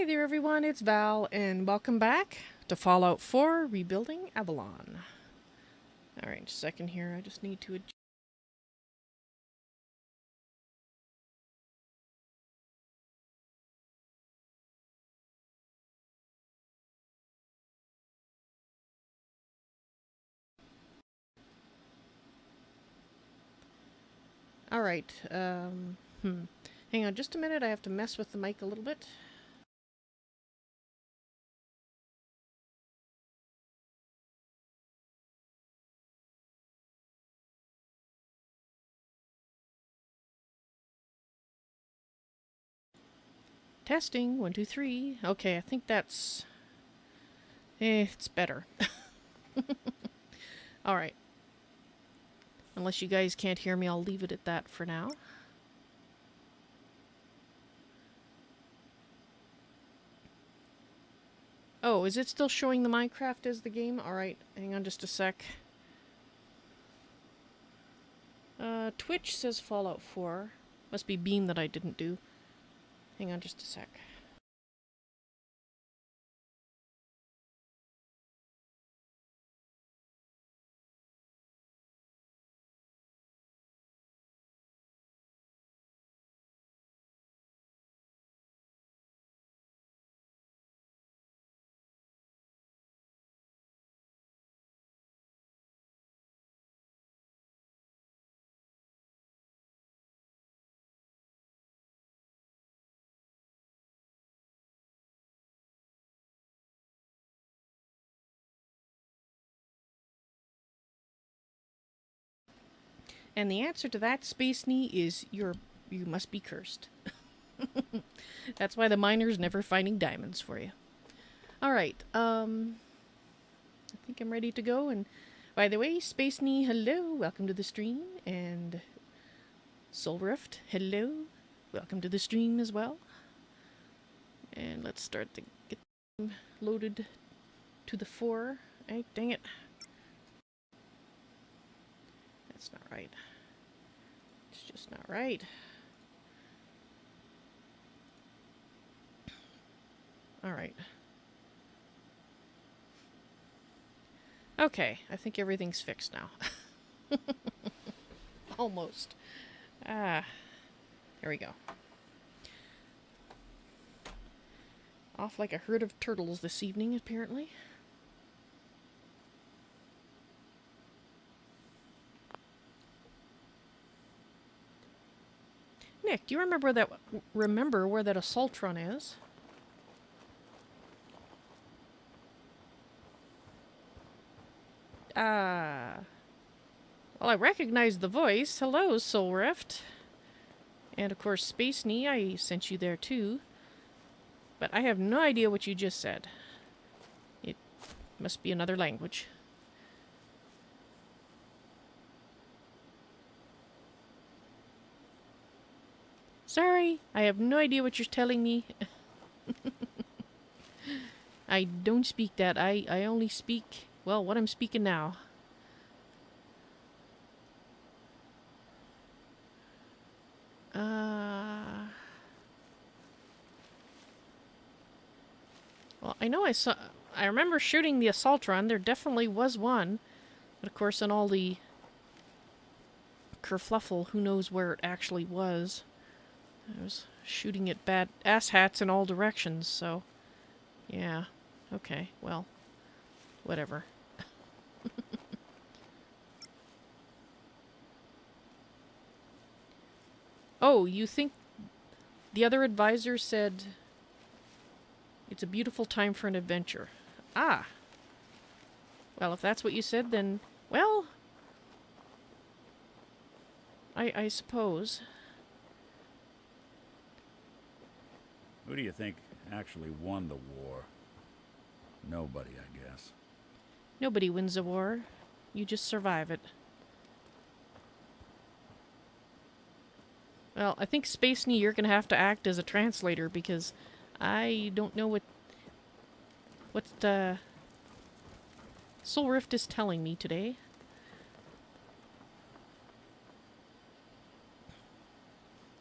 Hey there everyone, it's Val, and welcome back to Fallout 4 Rebuilding Avalon. Alright, just a second here, I just need to adjust. Alright, hang on just a minute, I have to mess with the mic a little bit. Testing, 1, 2, 3. Okay, I think that's... it's better. Alright. Unless you guys can't hear me, I'll leave it at that for now. Oh, is it still showing the Minecraft as the game? Alright, hang on just a sec. Twitch says Fallout 4. Must be Beam that I didn't do. Hang on just a sec. And the answer to that, Space Knee, is you must be cursed. That's why the miner's never finding diamonds for you. Alright, I think I'm ready to go. And by the way, Space Knee, hello, welcome to the stream. And Soul Rift, hello, welcome to the stream as well. And let's start to get them loaded to the 4. Hey, dang it. That's not right. It's just not right. Alright. Okay, I think everything's fixed now. Almost. There we go. Off like a herd of turtles this evening, apparently. Nick, do you remember where that assault run is? Well, I recognize the voice. Hello, Soul Rift. And of course, Space Knee, I sent you there too. But I have no idea what you just said. It must be another language. Sorry, I have no idea what you're telling me. I don't speak that. I only speak, well, what I'm speaking now. Well, I remember shooting the assault run. There definitely was one. But of course, in all the kerfluffle, who knows where it actually was. I was shooting at bad asshats in all directions, so... yeah. Okay, well, whatever. Oh, you think the other advisor said it's a beautiful time for an adventure. Ah. Well, if that's what you said, then, well, I suppose. Who do you think actually won the war? Nobody, I guess. Nobody wins a war. You just survive it. Well, I think Space Knee, you're going to have to act as a translator because I don't know what Soul Rift is telling me today.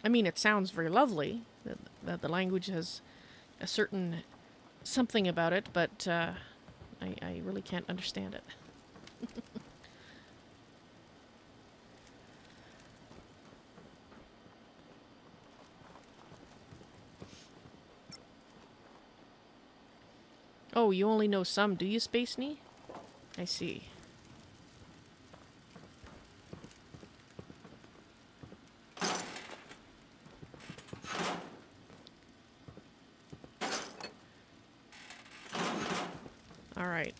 I mean, it sounds very lovely that the language has a certain something about it, but I really can't understand it. Oh, you only know some, do you, Space Knee? I see. Alright.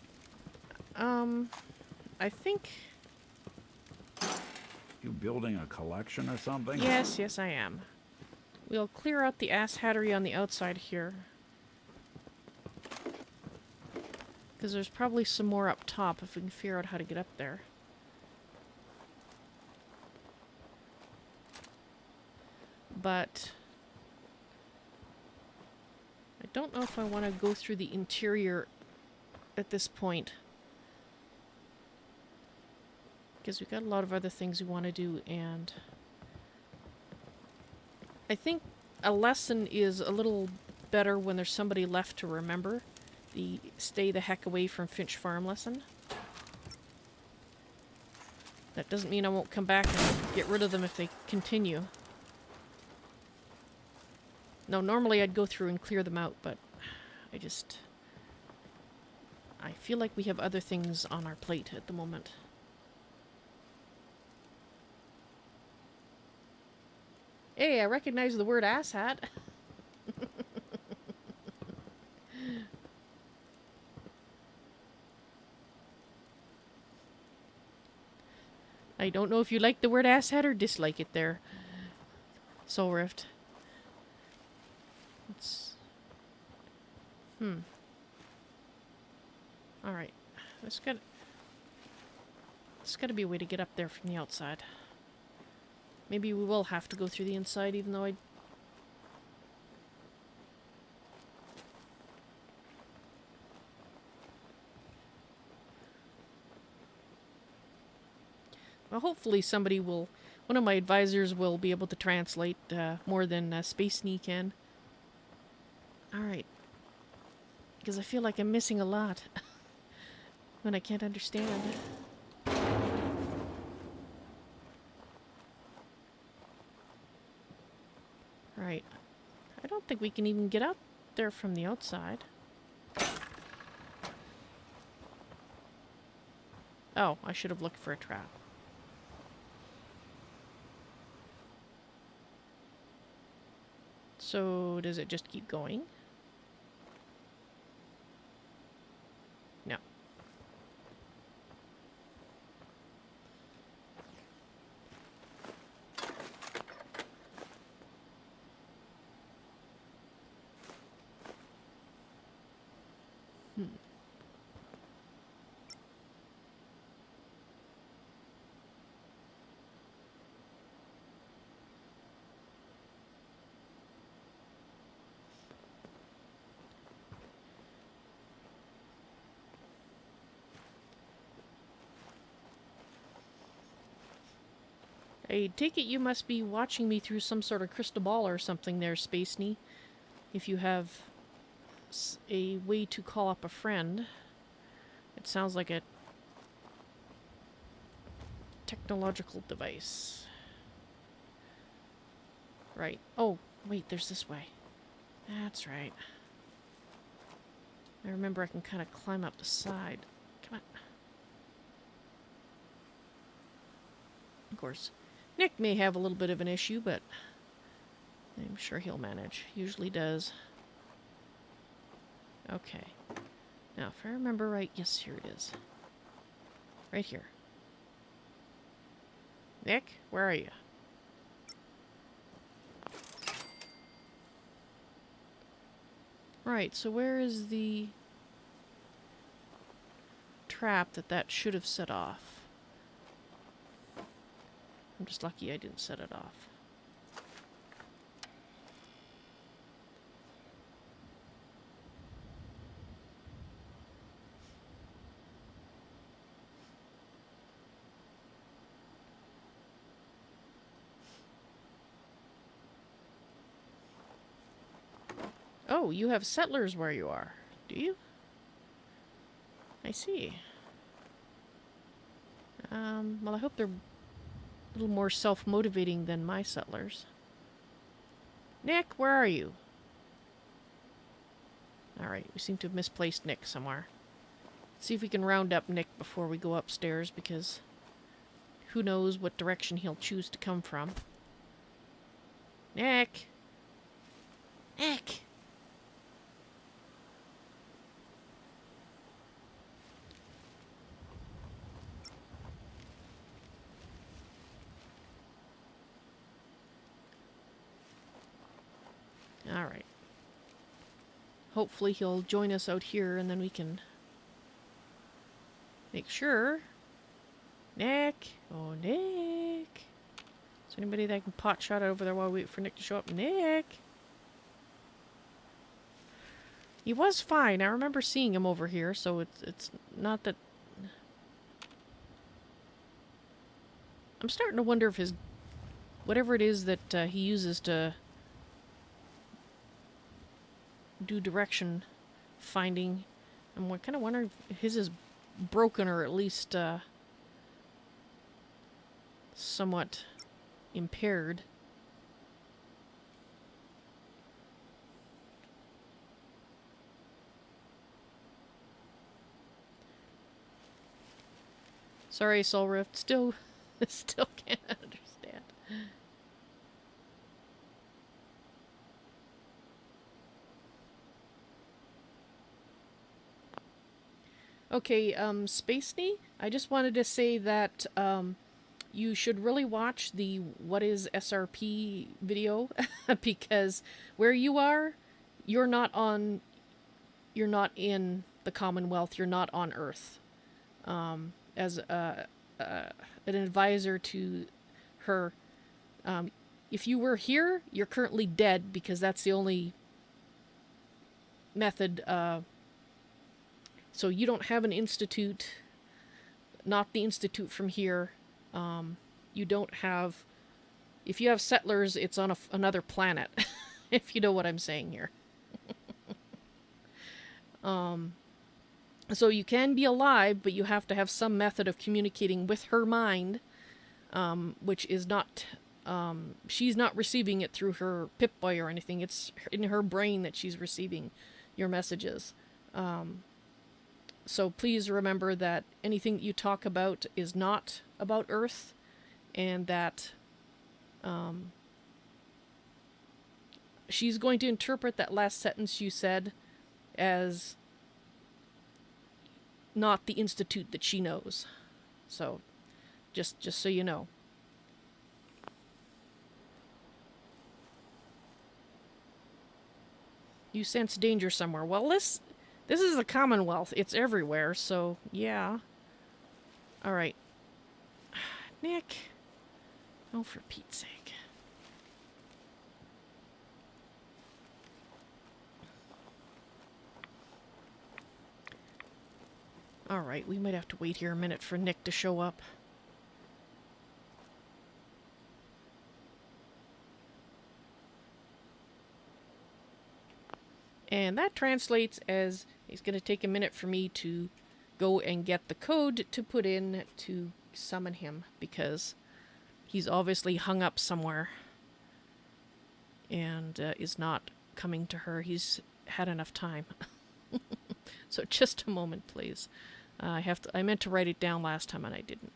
I think... You building a collection or something? Yes, yes I am. We'll clear out the ass hattery on the outside here. Because there's probably some more up top if we can figure out how to get up there. But I don't know if I want to go through the interior at this point. Because we've got a lot of other things we want to do, and I think a lesson is a little better when there's somebody left to remember. The stay the heck away from Finch Farm lesson. That doesn't mean I won't come back and get rid of them if they continue. No, normally I'd go through and clear them out, but I feel like we have other things on our plate at the moment. Hey, I recognize the word asshat. I don't know if you like the word asshat or dislike it there, Soul Rift. It's... Alright. There's gotta be a way to get up there from the outside. Maybe we will have to go through the inside, even though well, hopefully one of my advisors will be able to translate more than Space Knee can. Alright. Because I feel like I'm missing a lot when I can't understand. Right. I don't think we can even get up there from the outside. Oh, I should have looked for a trap. So, does it just keep going? No. I take it you must be watching me through some sort of crystal ball or something there, Space Knee. If you have a way to call up a friend. It sounds like a technological device. Right. Oh, wait, there's this way. That's right. I remember I can kind of climb up the side. Come on. Of course, Nick may have a little bit of an issue, but I'm sure he'll manage. Usually does. Okay. Now, if I remember right, yes, here it is. Right here. Nick, where are you? Right, so where is the trap that should have set off? I'm just lucky I didn't set it off. Oh, you have settlers where you are, do you? I see. Well, I hope they're a little more self-motivating than my settlers. Nick, where are you? Alright, we seem to have misplaced Nick somewhere. Let's see if we can round up Nick before we go upstairs, because who knows what direction he'll choose to come from. Nick! Nick! Alright. Hopefully he'll join us out here and then we can make sure. Nick! Oh, Nick! Is there anybody that can pot shot over there while we wait for Nick to show up? Nick! He was fine. I remember seeing him over here, so it's not that... I'm starting to wonder if his... whatever it is that he uses to do direction finding, I'm kind of wondering if his is broken or at least somewhat impaired. Sorry, Soul Rift. Still can't understand. Okay, Space Knee, I just wanted to say that you should really watch the What is SRP video because where you are, you're not in the Commonwealth, you're not on Earth. As an advisor to her, if you were here, you're currently dead because that's the only method. So you don't have an institute, not the institute from here. You don't have... If you have settlers, it's on another planet, if you know what I'm saying here. So you can be alive, but you have to have some method of communicating with her mind, which is not... she's not receiving it through her Pip-Boy or anything. It's in her brain that she's receiving your messages. So please remember that anything that you talk about is not about Earth, and that she's going to interpret that last sentence you said as not the institute that she knows. So, just so you know. You sense danger somewhere. Well, this is the Commonwealth. It's everywhere, so yeah. Alright. Nick. Oh, for Pete's sake. Alright, we might have to wait here a minute for Nick to show up. And that translates as it's going to take a minute for me to go and get the code to put in to summon him, because he's obviously hung up somewhere and is not coming to her. He's had enough time. So just a moment, please. I meant to write it down last time and I didn't.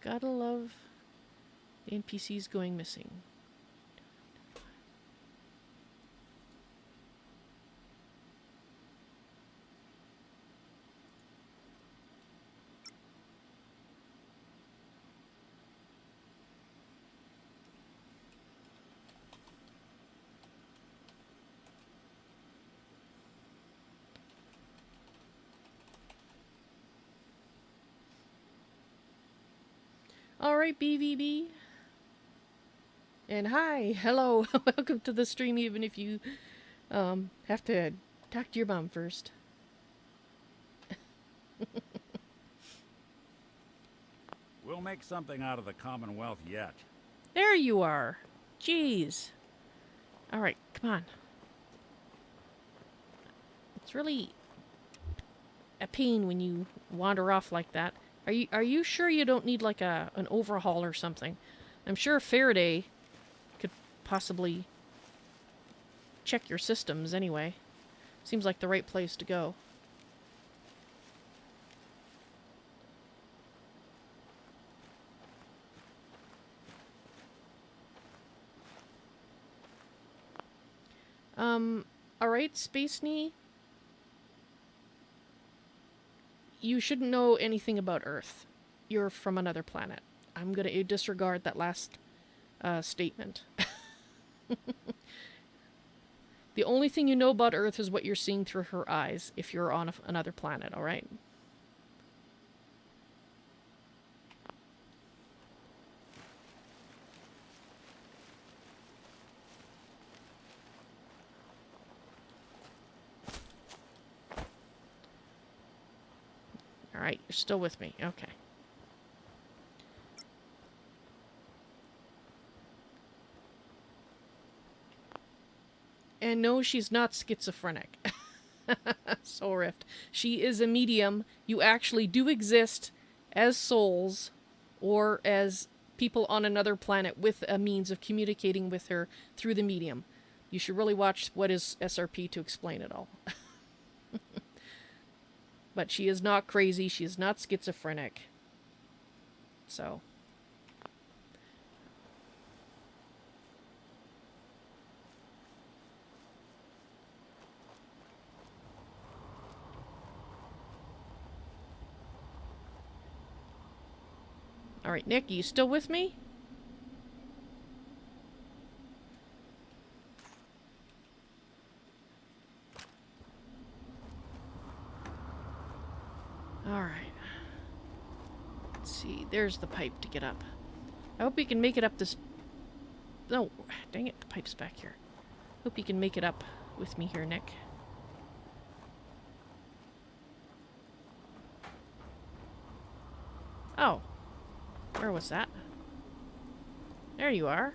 Gotta love the NPCs going missing. Alright, BVB. And hi, hello, welcome to the stream, even if you have to talk to your mom first. We'll make something out of the Commonwealth yet. There you are. Jeez. Alright, come on. It's really a pain when you wander off like that. Are you sure you don't need like an overhaul or something? I'm sure Faraday could possibly check your systems anyway. Seems like the right place to go. Alright, Space Knee. You shouldn't know anything about Earth. You're from another planet. I'm gonna disregard that last statement. The only thing you know about Earth is what you're seeing through her eyes if you're on another planet, alright? Alright, you're still with me. Okay. And no, she's not schizophrenic. Soul Rift. She is a medium. You actually do exist as souls or as people on another planet with a means of communicating with her through the medium. You should really watch What is SRP to explain it all. But she is not crazy. She is not schizophrenic. So. Alright, Nick, are you still with me? Alright. Let's see, there's the pipe to get up. I hope we can make it up this... No, dang it, the pipe's back here. Hope you can make it up with me here, Nick. Oh. Where was that? There you are.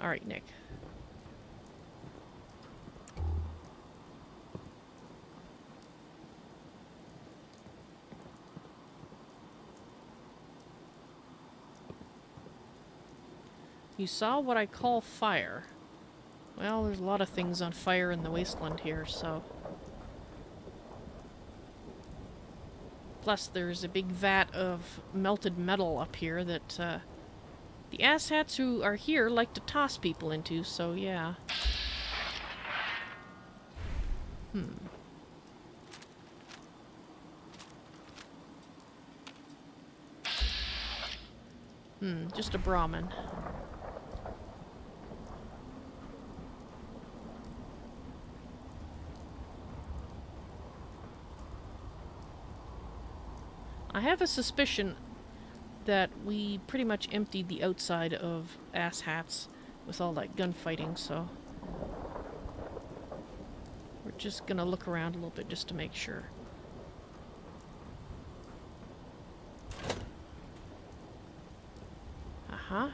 Alright, Nick. You saw what I call fire. Well, there's a lot of things on fire in the Wasteland here, so... Plus, there's a big vat of melted metal up here that, the asshats who are here like to toss people into, so yeah. Just a Brahmin. I have a suspicion that we pretty much emptied the outside of asshats with all that gunfighting, so... We're just gonna look around a little bit just to make sure. Uh-huh.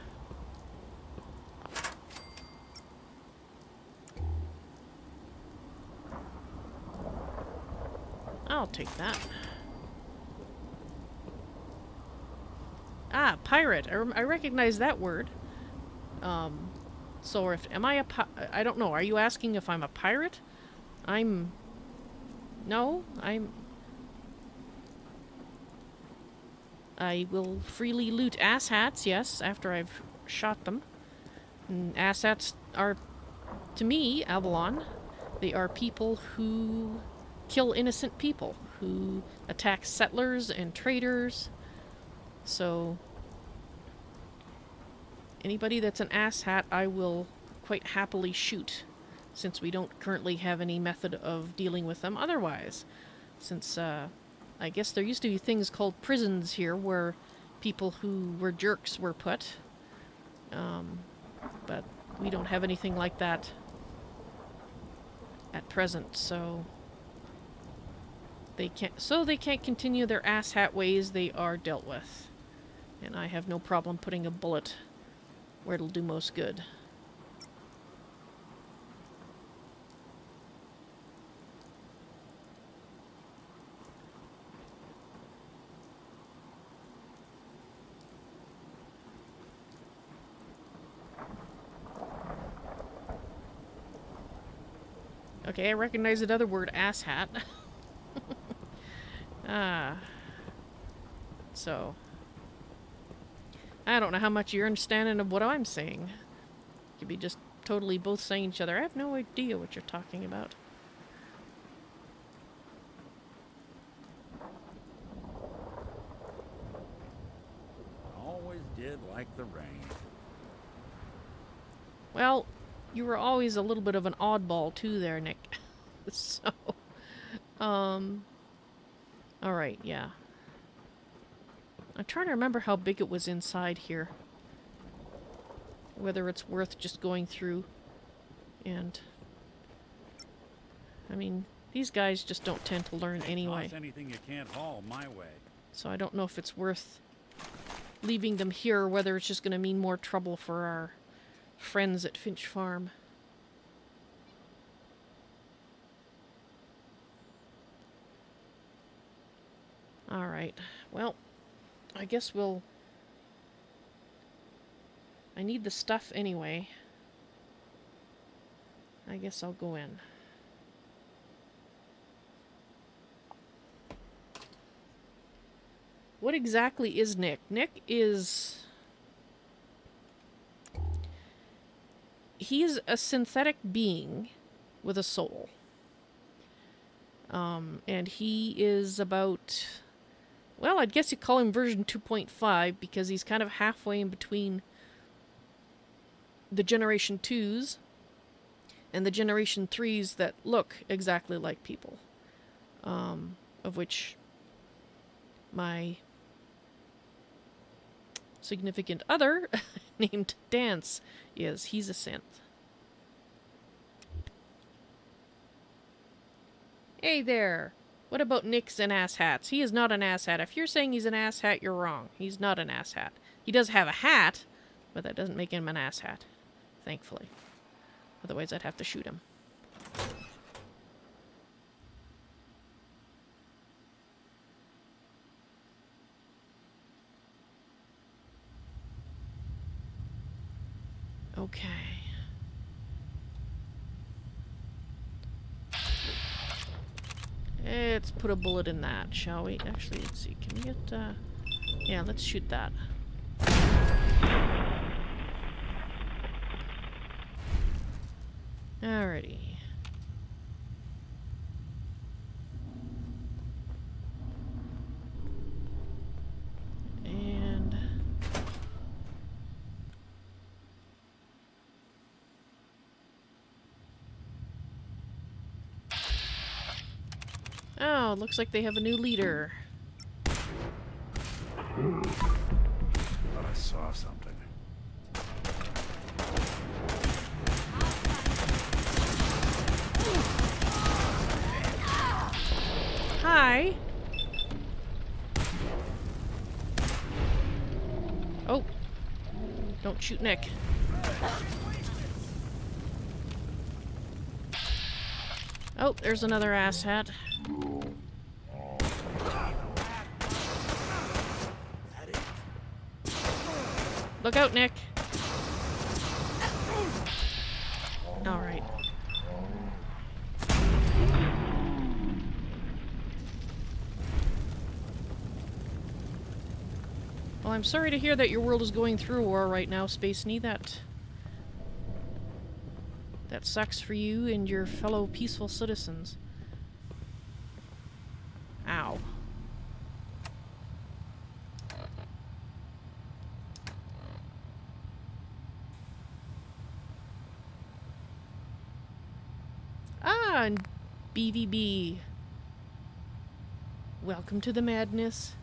I'll take that. Ah, pirate. I recognize that word. So if am I a I don't know. Are you asking if I'm a pirate? No, I will freely loot asshats, yes, after I've shot them. And asshats are, to me, Avalon, they are people who kill innocent people, who attack settlers and traders. So, anybody that's an asshat, I will quite happily shoot, since we don't currently have any method of dealing with them otherwise. Since, I guess there used to be things called prisons here where people who were jerks were put. But we don't have anything like that at present, so they can't continue their asshat ways. They are dealt with. And I have no problem putting a bullet where it'll do most good. Okay, I recognize another word, asshat. So I don't know how much you're understanding of what I'm saying. Could be just totally both saying each other. I have no idea what you're talking about. Always did like the rain. Well, you were always a little bit of an oddball too there, Nick. So, alright, yeah. I'm trying to remember how big it was inside here. Whether it's worth just going through. And, I mean, these guys just don't tend to learn anyway. Toss anything you can't haul my way. So I don't know if it's worth leaving them here, or whether it's just going to mean more trouble for our friends at Finch Farm. Alright, well, I guess we'll... I need the stuff anyway. I guess I'll go in. What exactly is Nick? Nick is... He is a synthetic being with a soul. And he is about... Well, I guess you call him version 2.5 because he's kind of halfway in between the Generation 2s and the Generation 3s that look exactly like people. Of which my significant other, named Dance, is. He's a synth. Hey there! What about Nick's an asshats? He is not an asshat. If you're saying he's an asshat, you're wrong. He's not an asshat. He does have a hat, but that doesn't make him an asshat. Thankfully. Otherwise I'd have to shoot him. Okay. Let's put a bullet in that, shall we? Actually, let's see. Can we get, yeah, let's shoot that. Alrighty. And... Oh, looks like they have a new leader. Thought I saw something. Hi. Oh. Don't shoot Nick. Oh, there's another asshat. Look out, Nick. Alright. Well, I'm sorry to hear that your world is going through a war right now, Space Knee. That sucks for you and your fellow peaceful citizens. Ow. Ah, and BVB. Welcome to the madness.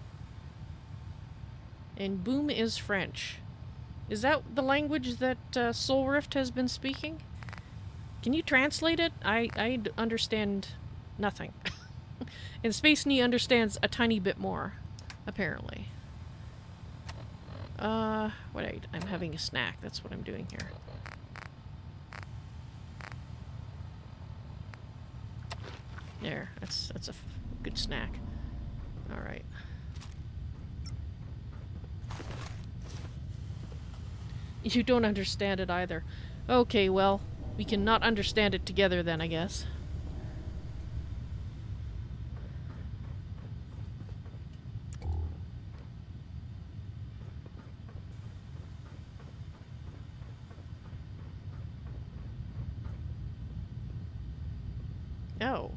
And boom is French. Is that the language that Soul Rift has been speaking? Can you translate it? I understand nothing. And Space Knee understands a tiny bit more, apparently. Wait, I'm having a snack. That's what I'm doing here. There, that's a good snack. Alright. You don't understand it either. Okay, well, we can not understand it together then, I guess. Oh.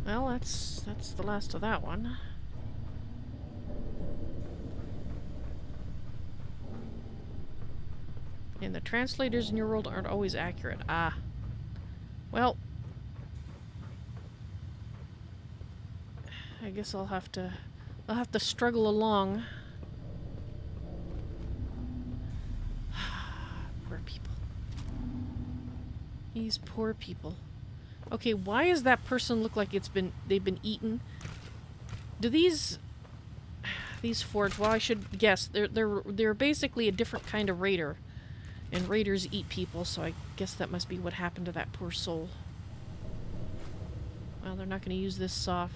Well, that's the last of that one. And the translators in your world aren't always accurate. Ah. Well. I guess I'll have to struggle along. Poor people. These poor people. Okay, why does that person look like they've been eaten? Do these forge? Well, I should guess they're basically a different kind of raider, and raiders eat people. So I guess that must be what happened to that poor soul. Well, they're not going to use this saw.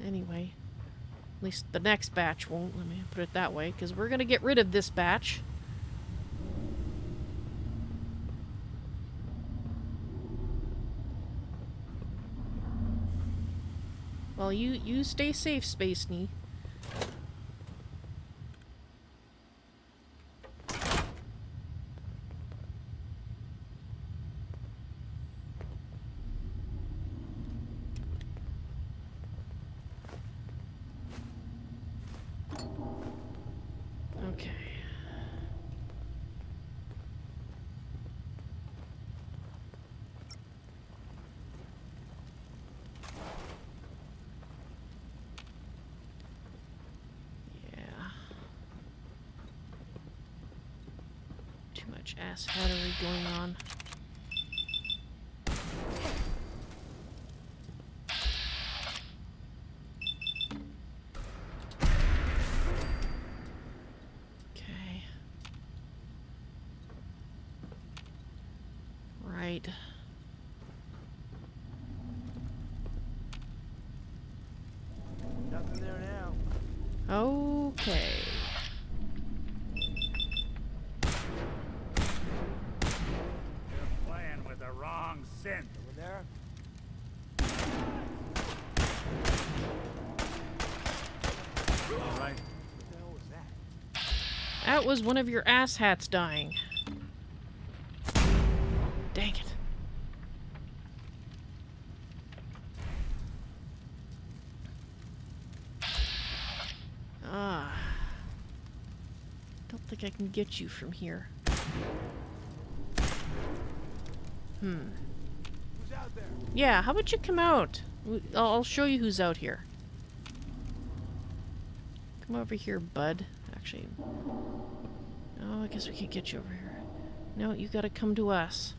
Anyway, at least the next batch won't. Let me put it that way, because we're going to get rid of this batch. Well, you stay safe, Space Knee. Okay. Too much ass hattery going on. Okay. Right. Nothing there now. Okay. Wrong scent. Over there? All right. What the hell was that? That was one of your ass hats dying. Dang it. Ah. Don't think I can get you from here. Who's out there? Yeah, how about you come out? I'll show you who's out here. Come over here, bud. Actually, oh, I guess we can't get you over here. No, you gotta come to us.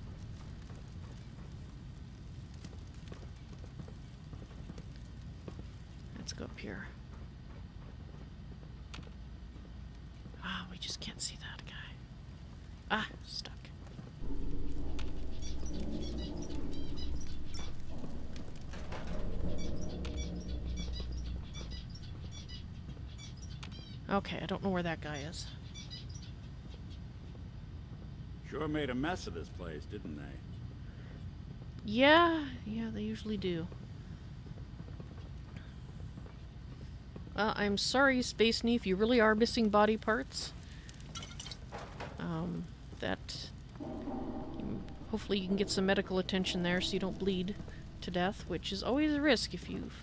Let's go up here. Ah, we just can't see that guy. Ah, stuck. Okay, I don't know where that guy is. Sure made a mess of this place, didn't they? Yeah, they usually do. I'm sorry, Space Knee, if you really are missing body parts. Hopefully you can get some medical attention there so you don't bleed to death, which is always a risk if you've...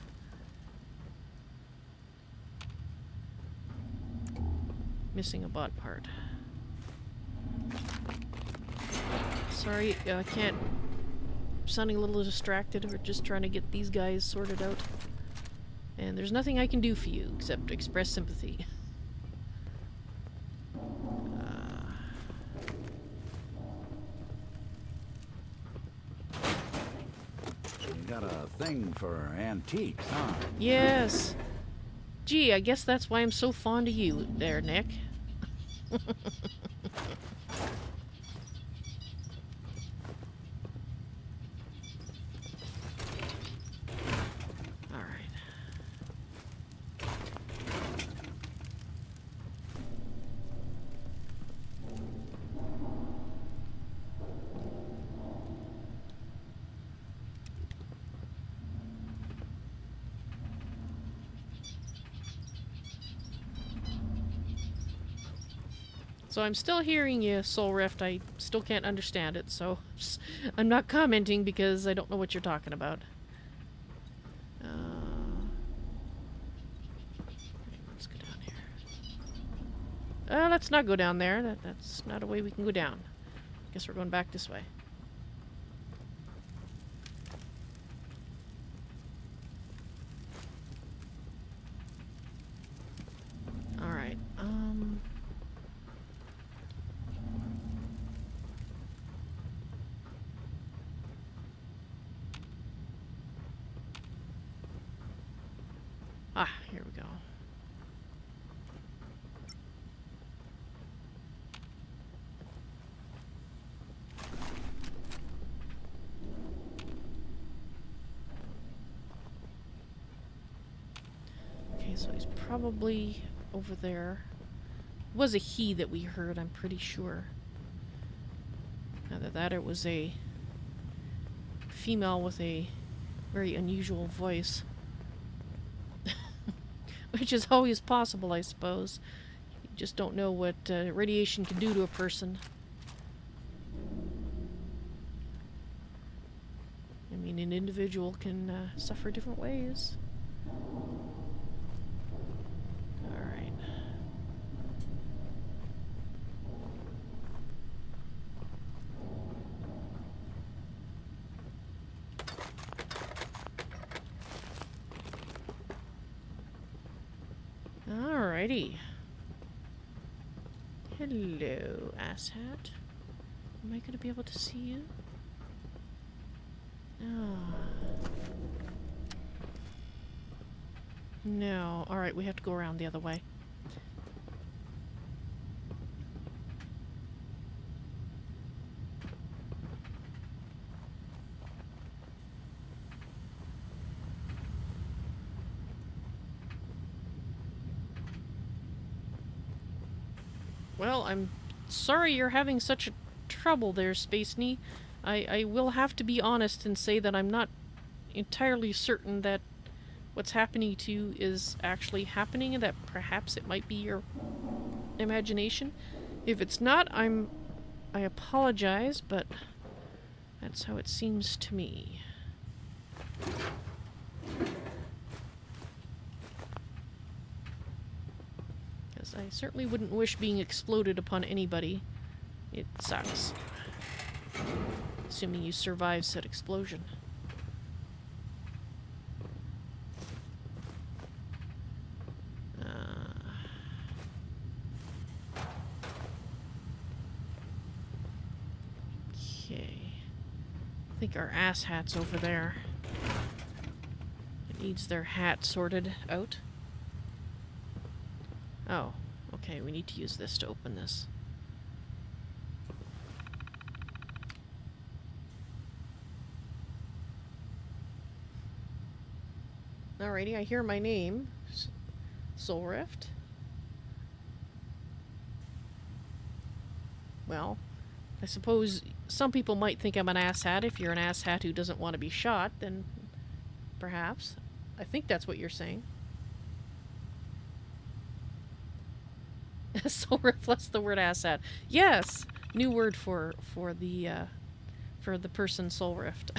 missing a body part. Sorry, I can't... Sounding a little distracted. We're just trying to get these guys sorted out. And there's nothing I can do for you except express sympathy. You got a thing for antiques, huh? Yes! Gee, I guess that's why I'm so fond of you there, Nick. Alright. So I'm still hearing you, Soul Rift. I still can't understand it, so I'm not commenting because I don't know what you're talking about. Let's go down here. Let's not go down there. That's not a way we can go down. Guess we're going back this way. Alright, here we go. Okay, so he's probably over there. It was a he that we heard, I'm pretty sure. Either that or it was a female with a very unusual voice. Which is always possible, I suppose. You just don't know what radiation can do to a person. I mean, an individual can suffer different ways. Alright. Alrighty. Hello, asshat. Am I gonna be able to see you? Oh. No. Alright, we have to go around the other way. Well, I'm sorry you're having such trouble there, Space Knee. I will have to be honest and say that I'm not entirely certain that what's happening to you is actually happening and that perhaps it might be your imagination. If it's not, I apologize, but that's how it seems to me. Because I certainly wouldn't wish being exploded upon anybody. It sucks. Assuming you survive said explosion. Okay. I think our ass hat's over there. It needs their hat sorted out. Oh, okay, we need to use this to open this. Alrighty, I hear my name. Soul Rift. Well, I suppose some people might think I'm an asshat. If you're an asshat who doesn't want to be shot, then perhaps. I think that's what you're saying. Soul Rift plus the word asshat. Yes! New word for the person Soul Rift.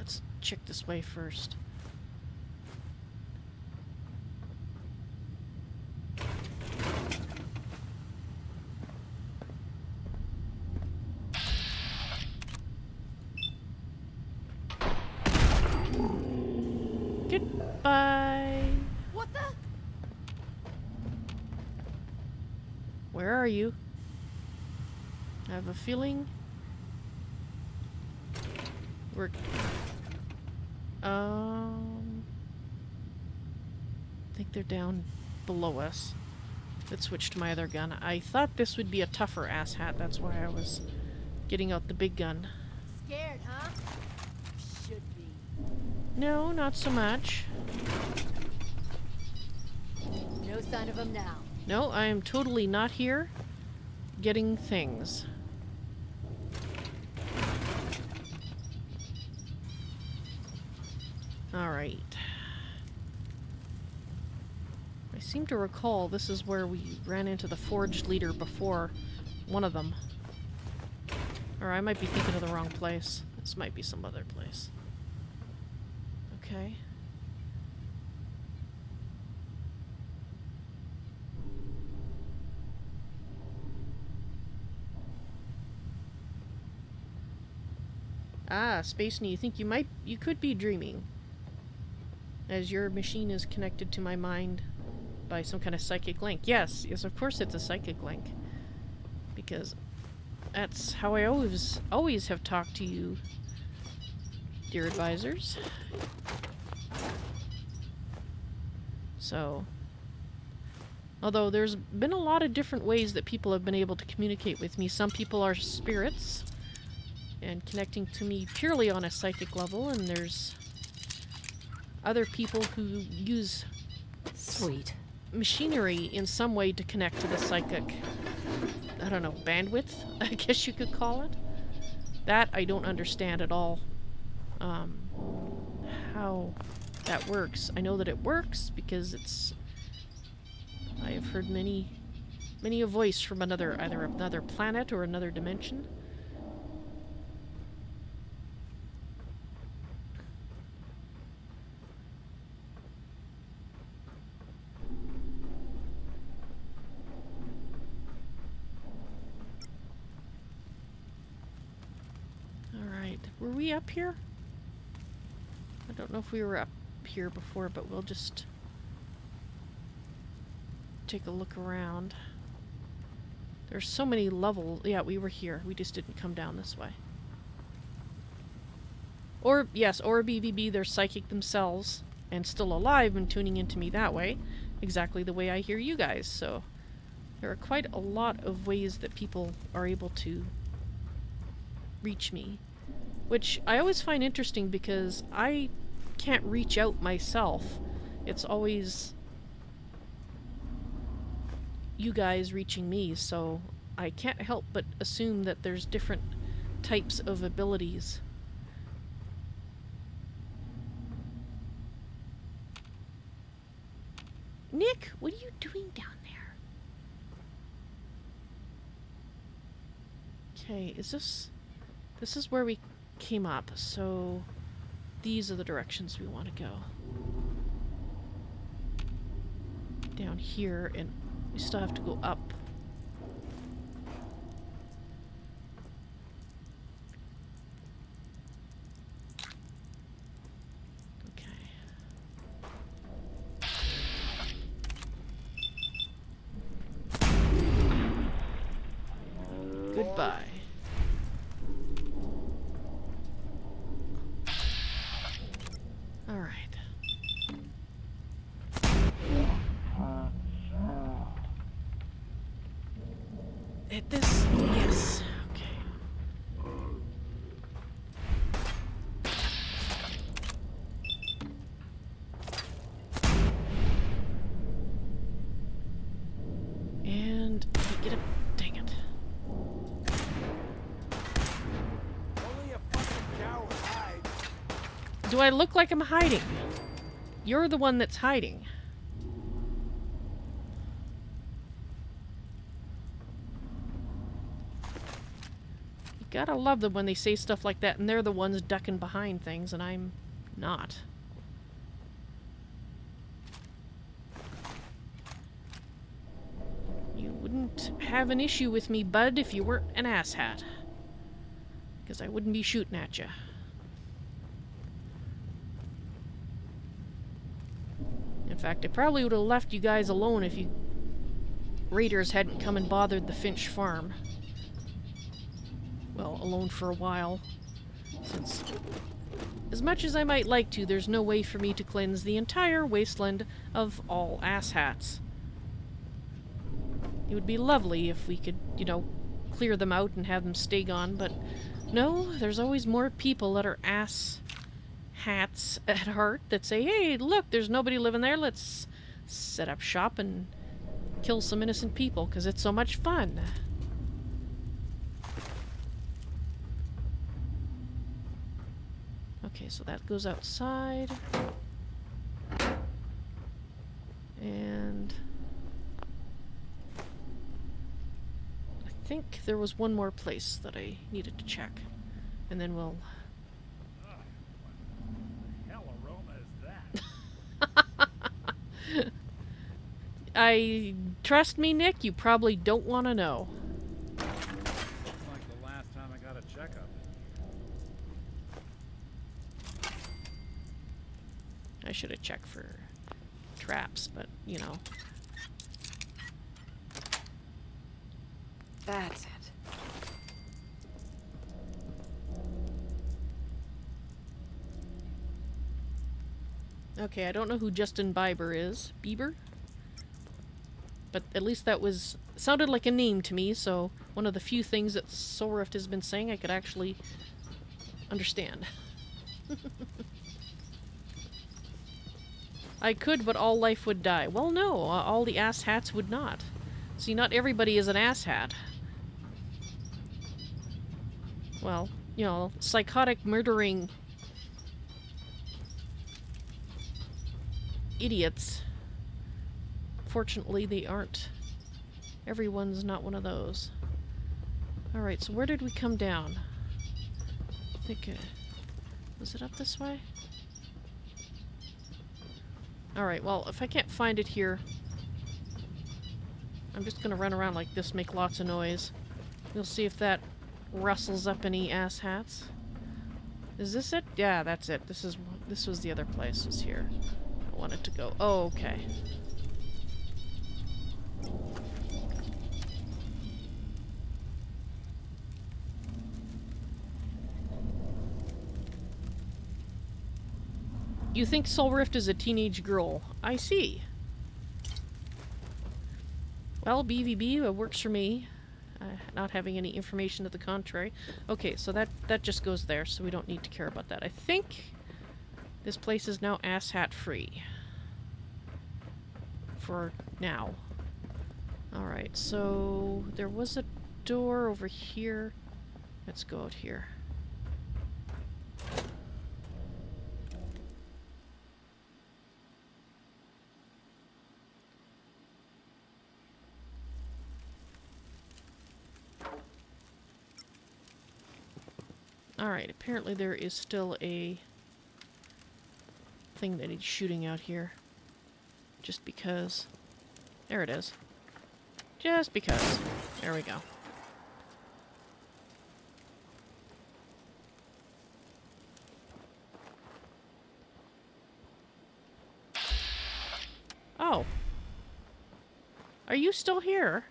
let's check this way first. Goodbye. What the? Where are you? I have a feeling we're I think they're down below us. Let's switch to my other gun. I thought this would be a tougher asshat, that's why I was getting out the big gun. Scared, huh? Should be. No, not so much. No sign of them now. No, I am totally not here getting things. Alright. I seem to recall this is where we ran into the forged leader before. One of them. Or I might be thinking of the wrong place. This might be some other place. Okay. Ah, Space Knee, you think you could be dreaming. As your machine is connected to my mind by some kind of psychic link. Yes, of course it's a psychic link. Because that's how I always have talked to you, dear advisors. So, although there's been a lot of different ways that people have been able to communicate with me. Some people are spirits and connecting to me purely on a psychic level, and there's other people who use Sweet. machinery in some way to connect to the psychic, I don't know, bandwidth, I guess you could call it. That I don't understand at all, how that works. I know that it works because I have heard many a voice from either another planet or another dimension. Were we up here? I don't know if we were up here before, but we'll just take a look around. There's so many levels. Yeah, we were here. We just didn't come down this way. Or, yes, or BBB, they're psychic themselves and still alive and tuning into me that way. Exactly the way I hear you guys. So there are quite a lot of ways that people are able to reach me. Which I always find interesting because I can't reach out myself. It's always you guys reaching me, so I can't help but assume that there's different types of abilities. Nick, what are you doing down there? Okay, is this is where we came up, so these are the directions we want to go. Down here, and we still have to go up. Okay. Goodbye. Hit this? Yes. Okay. And get up. Dang it. Only a fucking coward hides. Do I look like I'm hiding? You're the one that's hiding. Gotta love them when they say stuff like that and they're the ones ducking behind things and I'm not. You wouldn't have an issue with me, bud, if you weren't an asshat. Because I wouldn't be shooting at you. In fact, I probably would have left you guys alone if you raiders hadn't come and bothered the Finch farm. Well, alone for a while. Since, as much as I might like to, there's no way for me to cleanse the entire wasteland of all asshats. It would be lovely if we could, you know, clear them out and have them stay gone, but no, there's always more people that are ass hats at heart that say, hey, look, there's nobody living there, let's set up shop and kill some innocent people, because it's so much fun. Okay, so that goes outside. And I think there was one more place that I needed to check. And then we'll... What the hell aroma is that? Trust me, Nick, you probably don't want to know. It's like the last time I got a checkup. I should have checked for traps, but, you know. That's it. Okay, I don't know who Justin Bieber is. Bieber? But at least that was... sounded like a name to me, so one of the few things that Soul Rift has been saying I could actually understand. I could, but all life would die. Well, no, all the asshats would not. See, not everybody is an asshat. Well, you know, psychotic, murdering idiots. Fortunately, they aren't. Everyone's not one of those. Alright, so where did we come down? I think, was it up this way? Alright, well, if I can't find it here, I'm just gonna run around like this, make lots of noise. We'll see if that rustles up any asshats. Is this it? Yeah, that's it. This was the other place, was here. I wanted to go. Oh, okay. You think Soul Rift is a teenage girl. I see. Well, BVB works for me. Not having any information to the contrary. Okay, so that just goes there, so we don't need to care about that. I think this place is now asshat free. For now. Alright, so there was a door over here. Let's go out here. Alright, apparently there is still a thing that he's shooting out here. Just because. There it is. Just because. There we go. Oh. Are you still here?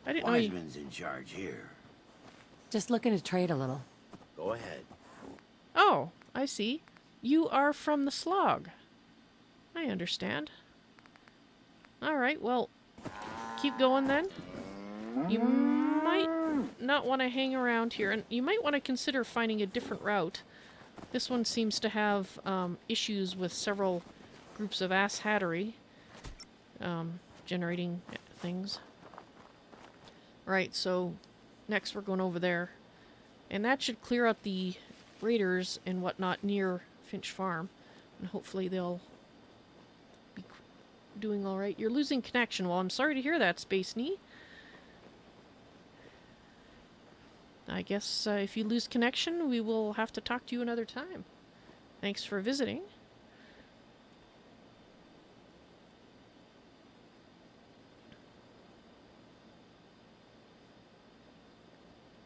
I didn't know you... Wiseman's in charge here. Just looking to trade a little. Go ahead. Oh, I see. You are from the slog. I understand. Alright, well, keep going then. You might not want to hang around here, and you might want to consider finding a different route. This one seems to have issues with several groups of asshattery generating things. Right, so next we're going over there. And that should clear out the raiders and whatnot near Finch Farm. And hopefully they'll be doing alright. You're losing connection. Well, I'm sorry to hear that, Space Knee. I guess if you lose connection, we will have to talk to you another time. Thanks for visiting.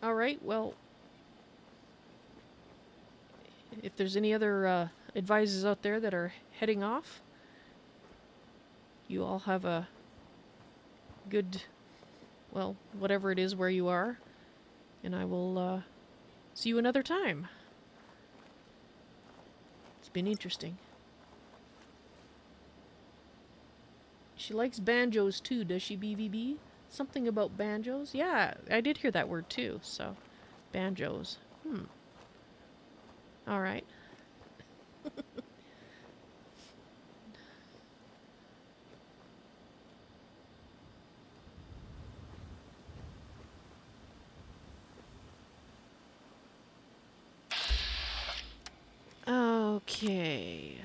Alright, well, if there's any other advisors out there that are heading off, you all have a good, well, whatever it is where you are, and I will see you another time. It's been interesting. She likes banjos too, does she, BVB? Something about banjos? Yeah, I did hear that word too, so. Banjos. Alright. Okay.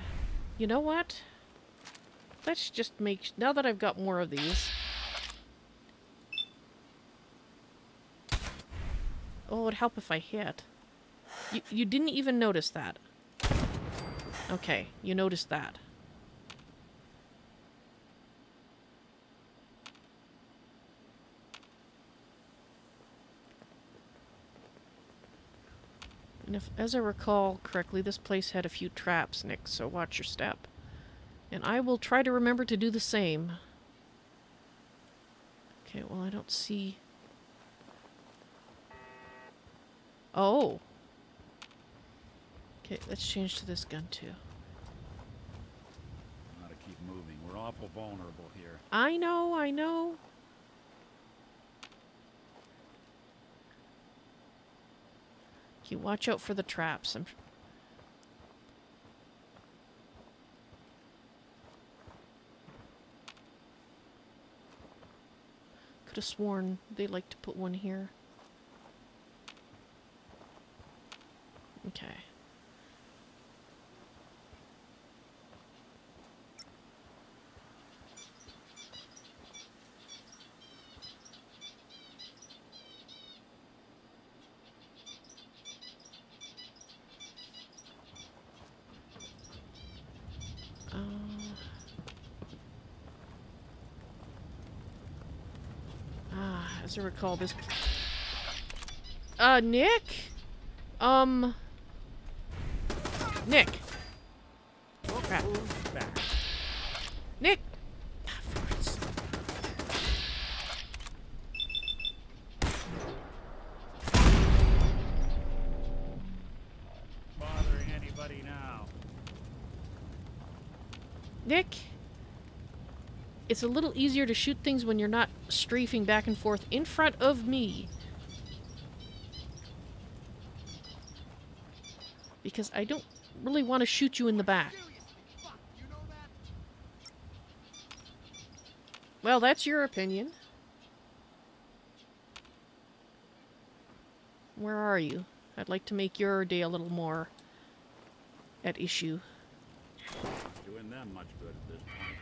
You know what? Let's just make... Now that I've got more of these... Oh, it'd help if I hit. You didn't even notice that. Okay, you noticed that. And if, as I recall correctly, this place had a few traps, Nick, so watch your step. And I will try to remember to do the same. Okay, well, I don't see... Oh! Okay, let's change to this gun, too. Gotta keep moving. We're awful vulnerable here. I know, I know. Okay, watch out for the traps. Could have sworn they like to put one here. Okay. As I recall, this... Nick? Nick! Crap. Back. Nick! Bothering anybody now? Nick? It's a little easier to shoot things when you're not strafing back and forth in front of me. Because I don't really want to shoot you in the back. Well, that's your opinion. Where are you? I'd like to make your day a little more at issue. Doing them much good at this point.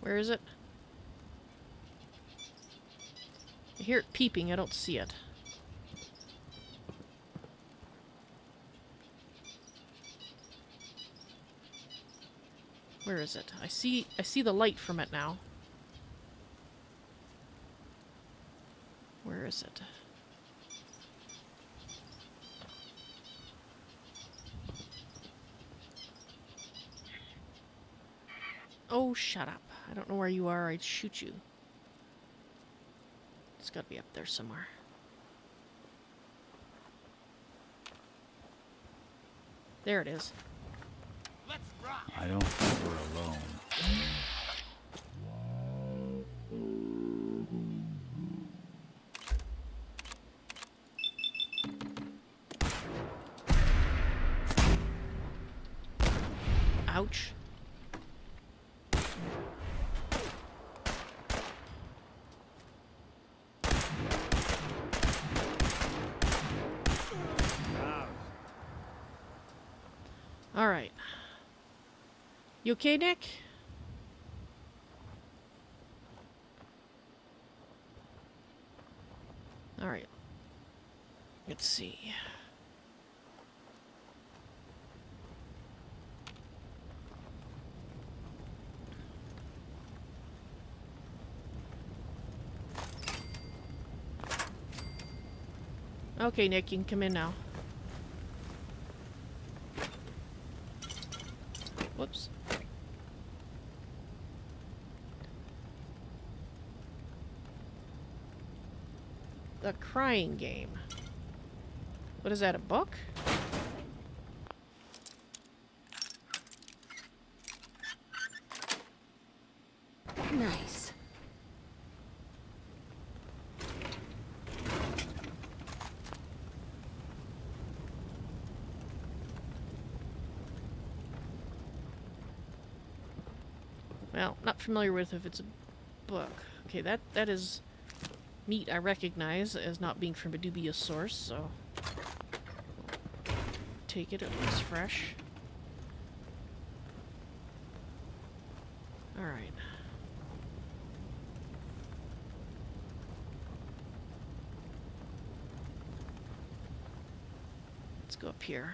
Where is it? I hear it peeping, I don't see it. Where is it? I see the light from it now. Where is it? Oh, shut up. I don't know where you are. I'd shoot you. It's got to be up there somewhere. There it is. I don't think we're alone. Ouch. All right. You okay, Nick? All right. Let's see. Okay, Nick, you can come in now. Whoops. The crying game. What is that, a book? Nice. Well, not familiar with if it's a book. Okay, that is meat I recognize as not being from a dubious source, so take it looks fresh. Alright. Let's go up here.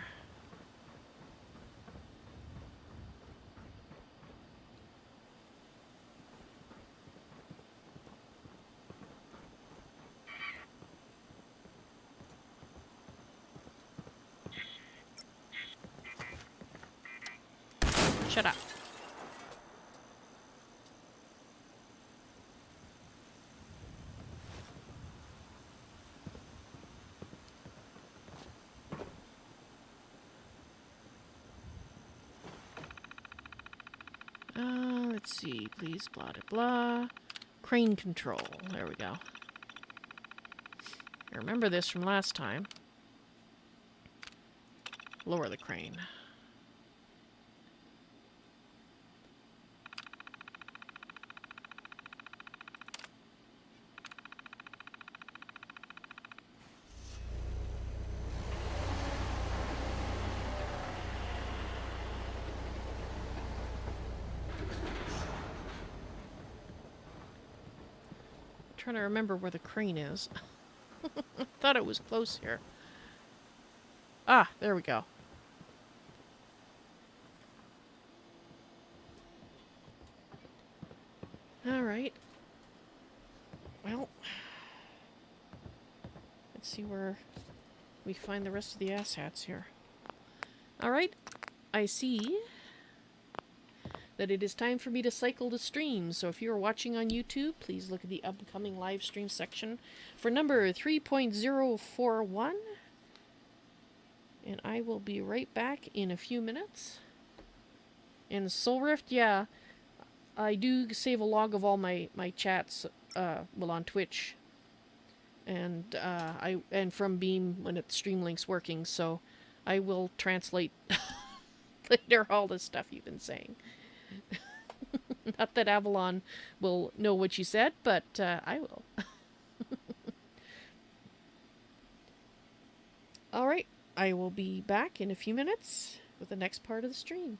Shut up. Let's see, please, blah, blah, blah. Crane control. There we go. I remember this from last time. Lower the crane. Trying to remember where the crane is. I thought it was close here. Ah, there we go. Alright. Well, let's see where we find the rest of the asshats here. Alright, I see that it is time for me to cycle the stream. So if you are watching on YouTube, please look at the upcoming live stream section for number 3.041. And I will be right back in a few minutes. In Soul Rift, yeah, I do save a log of all my chats, well, on Twitch. And and from Beam when it's Streamlink's working, so I will translate later all the stuff you've been saying. Not that Avalon will know what you said, but I will. Alright, I will be back in a few minutes with the next part of the stream.